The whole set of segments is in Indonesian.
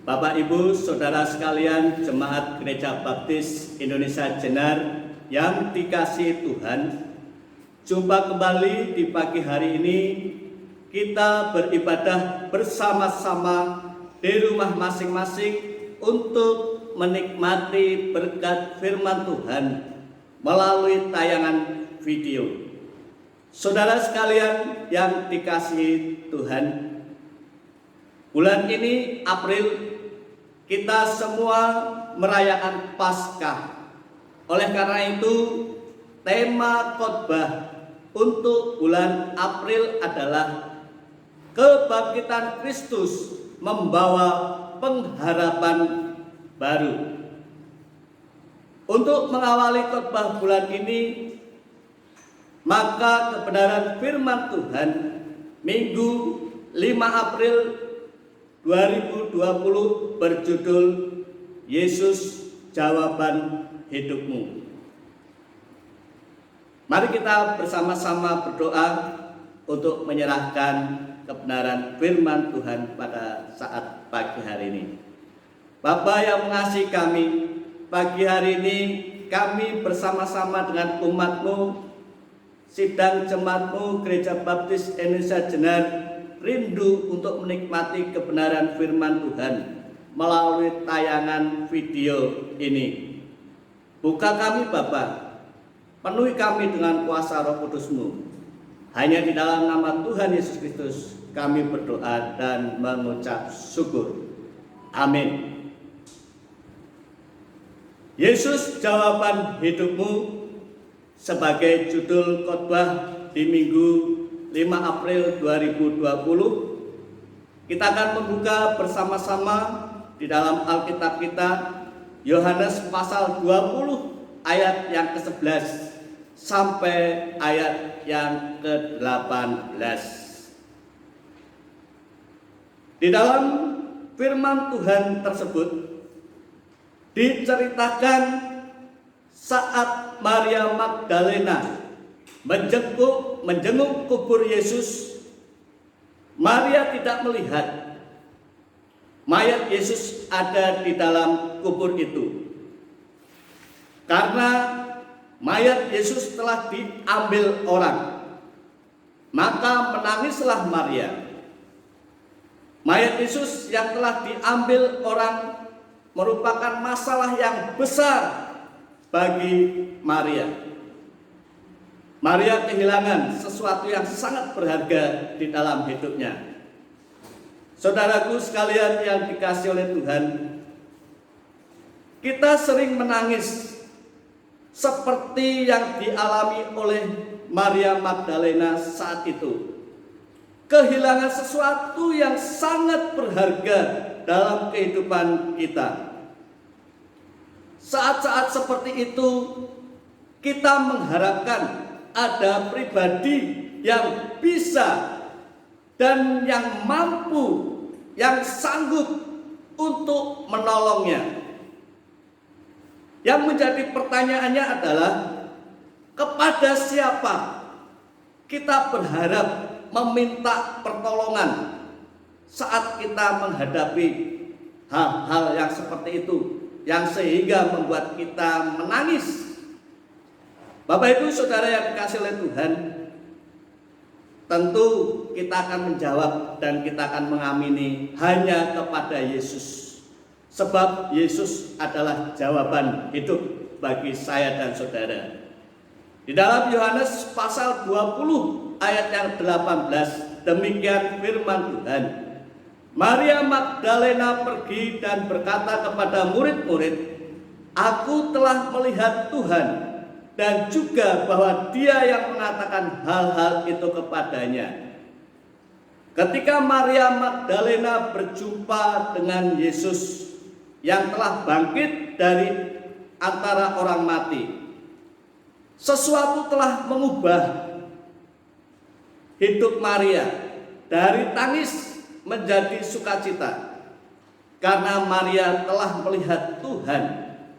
Bapak Ibu, Saudara sekalian, Jemaat Gereja Baptis Indonesia Jenar yang dikasihi Tuhan, jumpa kembali di pagi hari ini. Kita beribadah bersama-sama di rumah masing-masing untuk menikmati berkat firman Tuhan melalui tayangan video. Saudara sekalian yang dikasihi Tuhan, bulan ini April kita semua merayakan Paskah. Oleh karena itu, tema khotbah untuk bulan April adalah kebangkitan Kristus membawa pengharapan baru. Untuk mengawali khotbah bulan ini, maka kebenaran firman Tuhan Minggu 5 April 2020 berjudul Yesus Jawaban Hidupmu. Mari kita bersama-sama berdoa untuk menyerahkan kebenaran firman Tuhan pada saat pagi hari ini. Bapa yang mengasihi kami, pagi hari ini kami bersama-sama dengan umat-Mu, sidang jemaat-Mu Gereja Baptis Indonesia Jenar, rindu untuk menikmati kebenaran firman Tuhan melalui tayangan video ini. Buka kami Bapa, penuhi kami dengan kuasa Roh Kudus-Mu. Hanya di dalam nama Tuhan Yesus Kristus kami berdoa dan mengucap syukur. Amin. Yesus Jawaban Hidupmu sebagai judul khotbah di Minggu 5 April 2020. Kita akan membuka bersama-sama di dalam Alkitab kita, Yohanes pasal 20 ayat yang ke-11 sampai ayat yang ke-18. Di dalam firman Tuhan tersebut diceritakan saat Maria Magdalena menjenguk kubur Yesus, Maria tidak melihat mayat Yesus ada di dalam kubur itu. Karena mayat Yesus telah diambil orang, maka menangislah Maria. Mayat Yesus yang telah diambil orang merupakan masalah yang besar bagi Maria. Maria kehilangan sesuatu yang sangat berharga di dalam hidupnya. Saudaraku sekalian yang dikasihi oleh Tuhan, kita sering menangis seperti yang dialami oleh Maria Magdalena saat itu. Kehilangan sesuatu yang sangat berharga dalam kehidupan kita. Saat-saat seperti itu, kita mengharapkan ada pribadi yang bisa dan yang mampu, yang sanggup untuk menolongnya. Yang menjadi pertanyaannya adalah, kepada siapa kita berharap meminta pertolongan saat kita menghadapi hal-hal yang seperti itu, yang sehingga membuat kita menangis. Bapak Ibu Saudara yang dikasihi oleh Tuhan, tentu kita akan menjawab dan kita akan mengamini hanya kepada Yesus. Sebab Yesus adalah jawaban hidup bagi saya dan saudara. Di dalam Yohanes pasal 20 ayat yang 18, demikian firman Tuhan. Maria Magdalena pergi dan berkata kepada murid-murid, "Aku telah melihat Tuhan," dan juga bahwa Dia yang mengatakan hal-hal itu kepadanya. Ketika Maria Magdalena berjumpa dengan Yesus yang telah bangkit dari antara orang mati, sesuatu telah mengubah hidup Maria dari tangis menjadi sukacita. Karena Maria telah melihat Tuhan,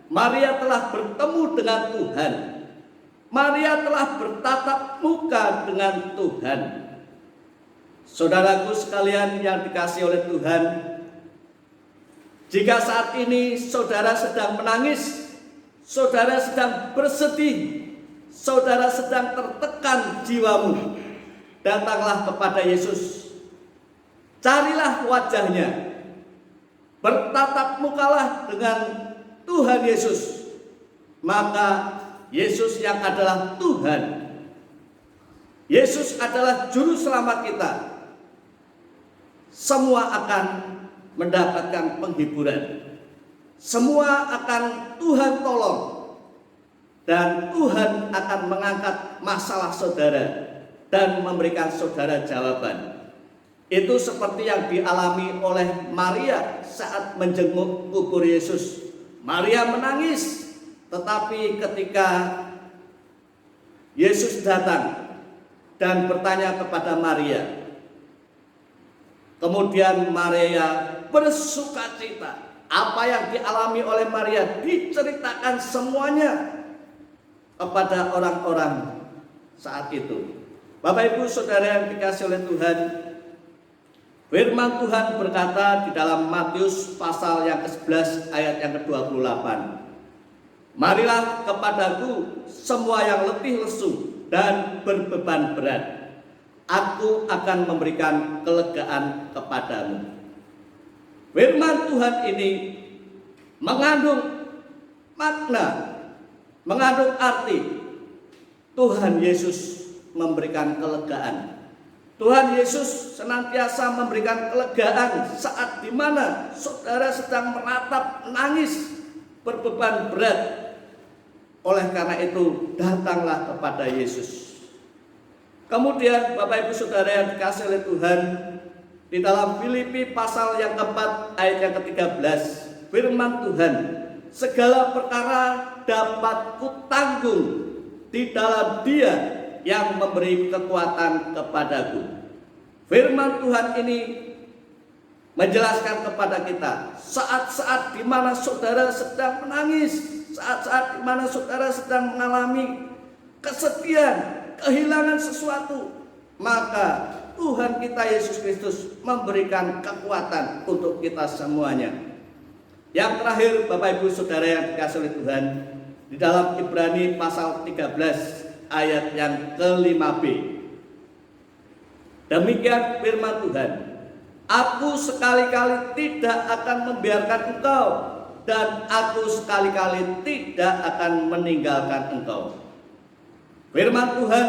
Maria telah bertemu dengan Tuhan, Maria telah bertatap muka dengan Tuhan. Saudaraku sekalian yang dikasihi oleh Tuhan, Jika saat ini saudara sedang menangis, saudara sedang bersedih, saudara sedang tertekan jiwamu, datanglah kepada Yesus. Carilah wajahnya, bertatap mukalah dengan Tuhan Yesus. Maka Yesus yang adalah Tuhan, Yesus adalah juru selamat kita, semua akan mendapatkan penghiburan. Semua akan Tuhan tolong, dan Tuhan akan mengangkat masalah saudara dan memberikan saudara jawaban. Itu seperti yang dialami oleh Maria saat menjenguk kubur Yesus. Maria menangis, tetapi ketika Yesus datang dan bertanya kepada Maria, kemudian Maria bersukacita. Apa yang dialami oleh Maria diceritakan semuanya kepada orang-orang saat itu. Bapak Ibu Saudara yang dikasihi oleh Tuhan, firman Tuhan berkata di dalam Matius pasal yang ke-11 ayat yang ke-28. Marilah kepadaku semua yang letih lesu dan berbeban berat, aku akan memberikan kelegaan kepadamu. Firman Tuhan ini mengandung makna, mengandung arti. Tuhan Yesus memberikan kelegaan. Tuhan Yesus senantiasa memberikan kelegaan saat dimana saudara sedang meratap, menangis, berbeban berat. Oleh karena itu, datanglah kepada Yesus. Kemudian Bapak Ibu Saudara yang dikasihi oleh Tuhan, di dalam Filipi pasal yang keempat ayat yang ke-13, firman Tuhan, segala perkara dapat kutanggung di dalam Dia yang memberi kekuatan kepadaku. Firman Tuhan ini menjelaskan kepada kita saat-saat di mana saudara sedang menangis, saat-saat di mana saudara sedang mengalami kesedihan, kehilangan sesuatu, maka Tuhan kita Yesus Kristus memberikan kekuatan untuk kita semuanya. Yang terakhir Bapak Ibu Saudara yang dikasihi oleh Tuhan, di dalam Ibrani pasal 13 ayat yang ke-5b. Demikian firman Tuhan, aku sekali-kali tidak akan membiarkan engkau, dan aku sekali-kali tidak akan meninggalkan engkau. Firman Tuhan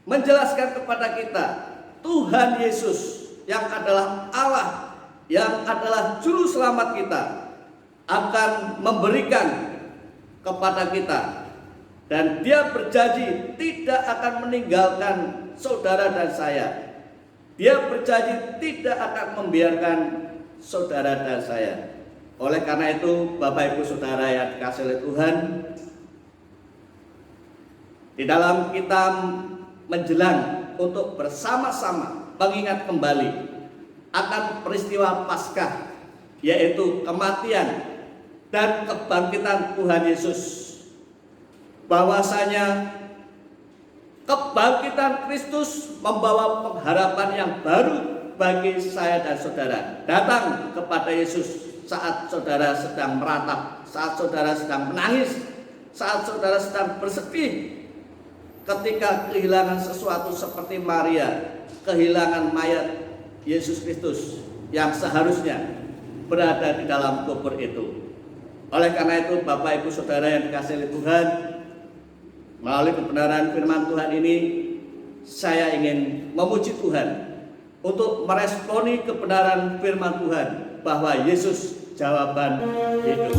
menjelaskan kepada kita, Tuhan Yesus yang adalah Allah, yang adalah juru selamat kita, akan memberikan kepada kita, dan Dia berjanji tidak akan meninggalkan saudara dan saya. Dia berjanji tidak akan membiarkan saudara dan saya. Oleh karena itu, Bapak Ibu Saudara yang dikasihi oleh Tuhan, di dalam kita menjelang untuk bersama-sama mengingat kembali akan peristiwa Paskah, yaitu kematian dan kebangkitan Tuhan Yesus, bahwasanya kebangkitan Kristus membawa pengharapan yang baru bagi saya dan saudara. Datang kepada Yesus saat saudara sedang meratap, saat saudara sedang menangis, saat saudara sedang bersedih, ketika kehilangan sesuatu seperti Maria kehilangan mayat Yesus Kristus yang seharusnya berada di dalam kubur itu. Oleh karena itu, Bapak Ibu Saudara yang dikasihi Tuhan, melalui kebenaran firman Tuhan ini, saya ingin memuji Tuhan untuk meresponi kebenaran firman Tuhan bahwa Yesus jawaban hidup.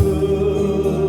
Ku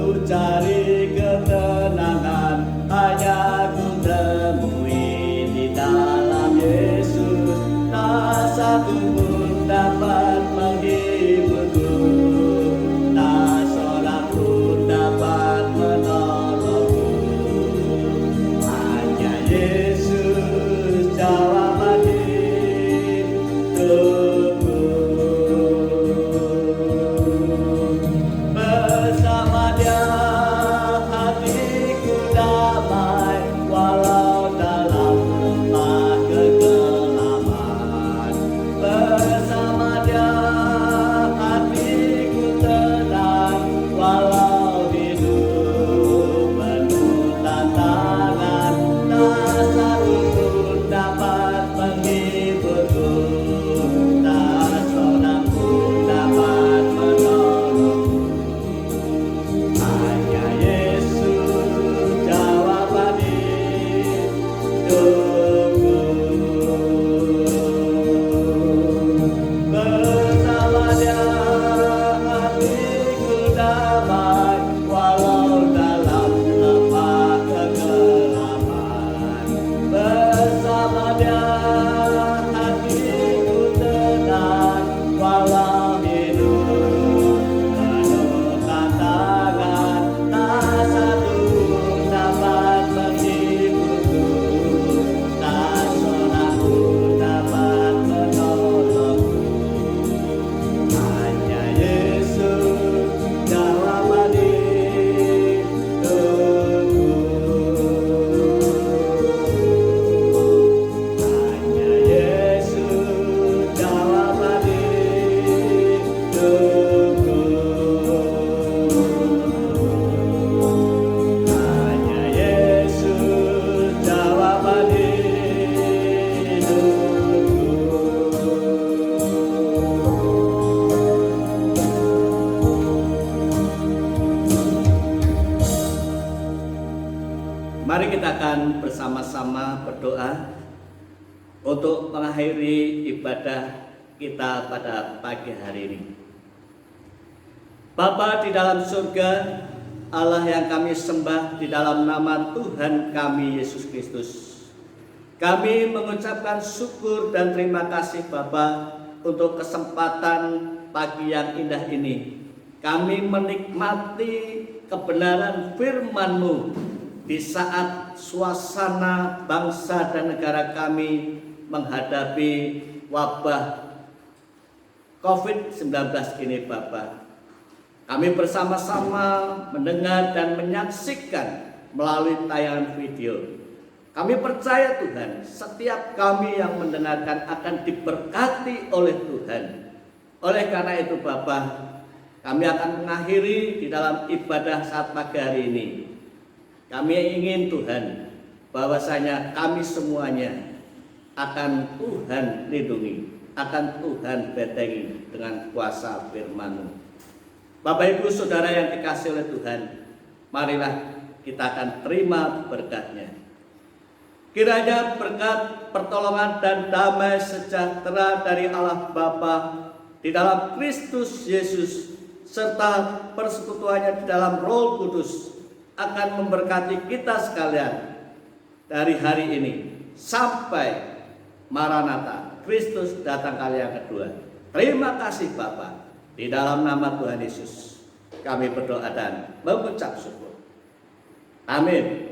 berdoa untuk mengakhiri ibadah kita pada pagi hari ini. Bapa di dalam surga, Allah yang kami sembah, di dalam nama Tuhan kami Yesus Kristus, kami mengucapkan syukur dan terima kasih Bapa untuk kesempatan pagi yang indah ini. Kami menikmati kebenaran firman-Mu di saat suasana bangsa dan negara kami menghadapi wabah COVID-19 ini Bapa. Kami bersama-sama mendengar dan menyaksikan melalui tayangan video. Kami percaya Tuhan, setiap kami yang mendengarkan akan diberkati oleh Tuhan. Oleh karena itu Bapa, kami akan mengakhiri di dalam ibadah saat pagi hari ini. Kami ingin Tuhan, bahwasanya kami semuanya akan Tuhan lindungi, akan Tuhan bentengi dengan kuasa firman-Mu. Bapak Ibu Saudara yang dikasihi oleh Tuhan, marilah kita akan terima berkat-Nya. Kiranya berkat, pertolongan dan damai sejahtera dari Allah Bapa di dalam Kristus Yesus serta persekutuannya di dalam Roh Kudus akan memberkati kita sekalian dari hari ini sampai Maranatha, Kristus datang kali yang kedua. Terima kasih Bapa. Di dalam nama Tuhan Yesus kami berdoa dan mengucap syukur. Amin.